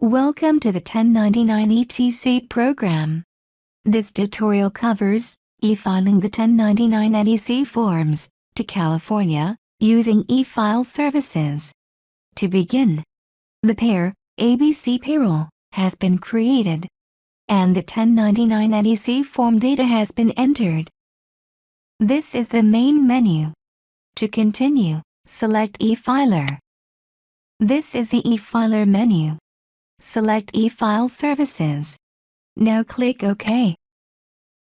Welcome to the 1099 ETC program. This tutorial covers e-filing the 1099 NEC forms to California using e-file services. To begin, the pair ABC payroll has been created, and the 1099 NEC form data has been entered. This is the main menu. To continue, select e-filer. This is the e-filer menu. Select e-file services. Now click OK.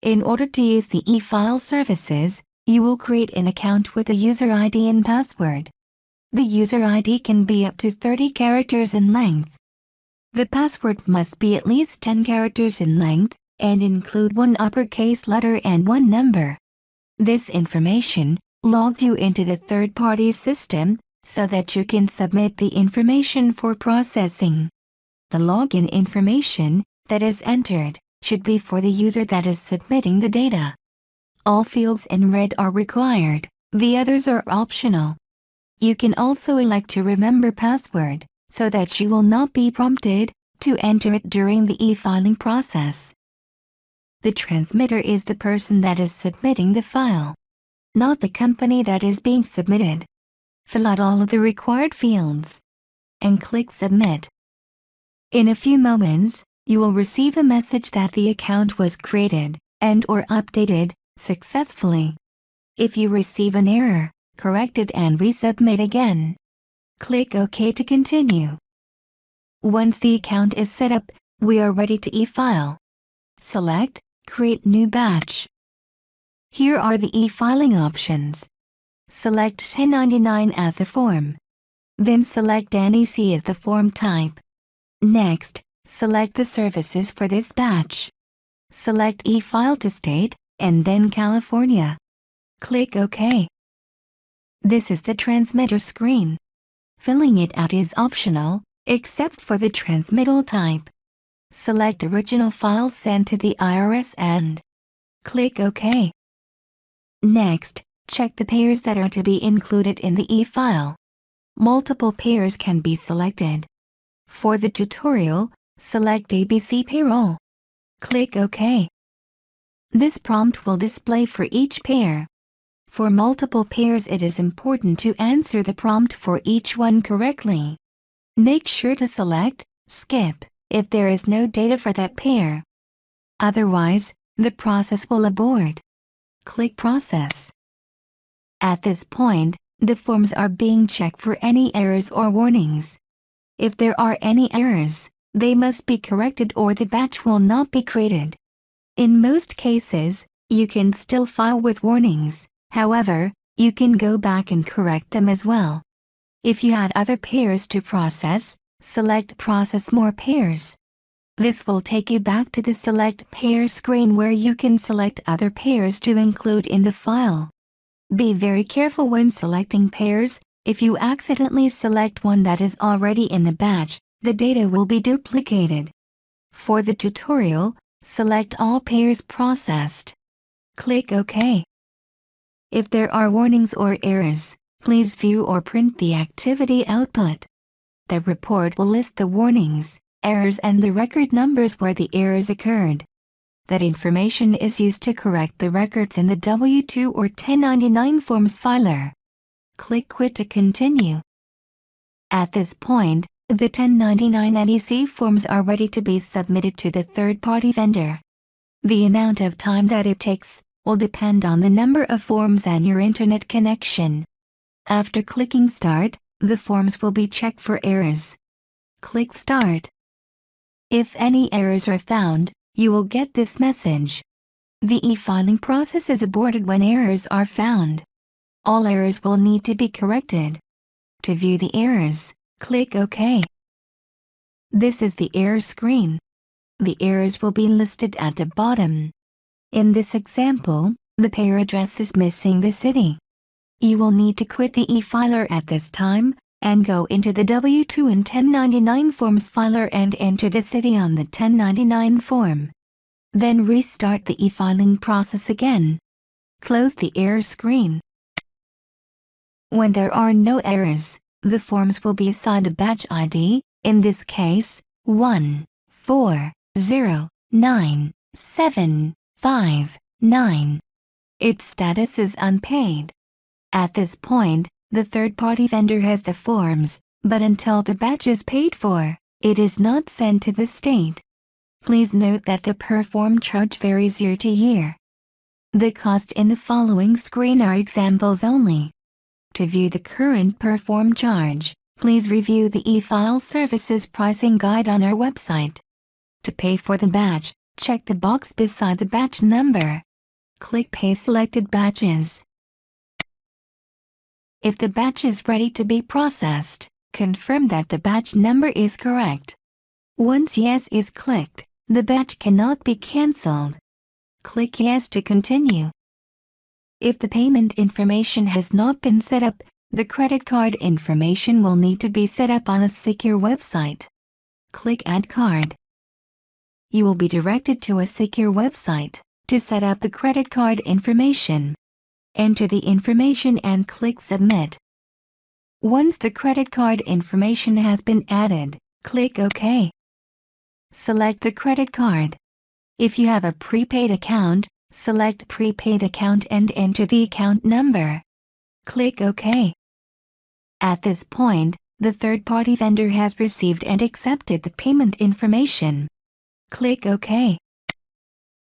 In order to use the e-file services, you will create an account with a user ID and password. The user ID can be up to 30 characters in length. The password must be at least 10 characters in length, and include one uppercase letter and one number. This information logs you into the third-party system, so that you can submit the information for processing. The login information that is entered should be for the user that is submitting the data. All fields in red are required, the others are optional. You can also elect to remember password, so that you will not be prompted to enter it during the e-filing process. The transmitter is the person that is submitting the file, not the company that is being submitted. Fill out all of the required fields and click Submit. In a few moments, you will receive a message that the account was created and/or updated successfully. If you receive an error, correct it and resubmit again. Click OK to continue. Once the account is set up, we are ready to e-file. Select Create New Batch. Here are the e-filing options. Select 1099 as the form. Then select NEC as the form type. Next, select the services for this batch. Select e-file to state, and then California. Click OK. This is the transmitter screen. Filling it out is optional, except for the transmittal type. Select original file sent to the IRS and click OK. Next, check the pairs that are to be included in the e-file. Multiple pairs can be selected. For the tutorial, select ABC payroll. Click OK. This prompt will display for each pair. For multiple pairs, it is important to answer the prompt for each one correctly. Make sure to select Skip if there is no data for that pair. Otherwise, the process will abort. Click Process. At this point, the forms are being checked for any errors or warnings. If there are any errors, they must be corrected or the batch will not be created. In most cases, you can still file with warnings, however, you can go back and correct them as well. If you had other pairs to process, select Process More Pairs. This will take you back to the Select Pair screen where you can select other pairs to include in the file. Be very careful when selecting pairs. If you accidentally select one that is already in the batch, the data will be duplicated. For the tutorial, select All Pairs Processed. Click OK. If there are warnings or errors, please view or print the activity output. The report will list the warnings, errors and the record numbers where the errors occurred. That information is used to correct the records in the W-2 or 1099 forms filer. Click Quit to continue. At this point, the 1099 NEC forms are ready to be submitted to the third-party vendor. The amount of time that it takes will depend on the number of forms and your internet connection. After clicking Start, the forms will be checked for errors. Click Start. If any errors are found, you will get this message. The e-filing process is aborted when errors are found. All errors will need to be corrected. To view the errors, click OK. This is the error screen. The errors will be listed at the bottom. In this example, the pair address is missing the city. You will need to quit the e-filer at this time, and go into the W-2 and 1099 forms filer and enter the city on the 1099 form. Then restart the e-filing process again. Close the error screen. When there are no errors, the forms will be assigned a batch ID, in this case, 1409759. Its status is unpaid. At this point, the third-party vendor has the forms, but until the batch is paid for, it is not sent to the state. Please note that the per form charge varies year to year. The cost in the following screen are examples only. To view the current per form charge, please review the e-file services pricing guide on our website. To pay for the batch, check the box beside the batch number. Click Pay selected batches. If the batch is ready to be processed, confirm that the batch number is correct. Once Yes is clicked, the batch cannot be cancelled. Click Yes to continue. If the payment information has not been set up, the credit card information will need to be set up on a secure website. Click Add Card. You will be directed to a secure website to set up the credit card information. Enter the information and click Submit. Once the credit card information has been added, click OK. Select the credit card. If you have a prepaid account, select Prepaid Account and enter the account number. Click OK. At this point, the third-party vendor has received and accepted the payment information. Click OK.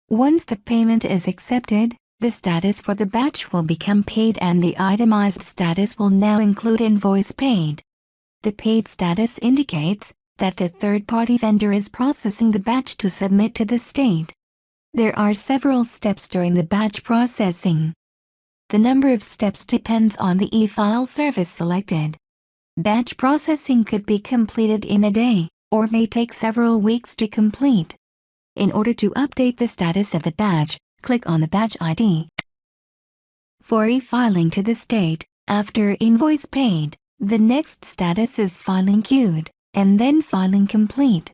Once the payment is accepted, the status for the batch will become paid and the itemized status will now include invoice paid. The paid status indicates that the third-party vendor is processing the batch to submit to the state. There are several steps during the batch processing. The number of steps depends on the e-file service selected. Batch processing could be completed in a day, or may take several weeks to complete. In order to update the status of the batch, click on the batch ID. For e-filing to the state, after invoice paid, the next status is filing queued, and then filing complete.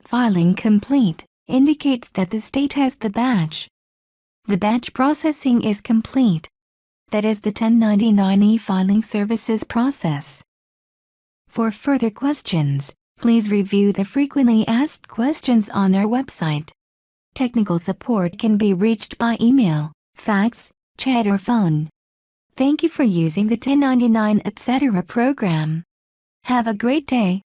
Filing complete indicates that the state has the batch. The batch processing is complete. That is the 1099 e-filing services process. For further questions, please review the frequently asked questions on our website. Technical support can be reached by email, fax, chat or phone. Thank you for using the 1099 etc. program. Have a great day.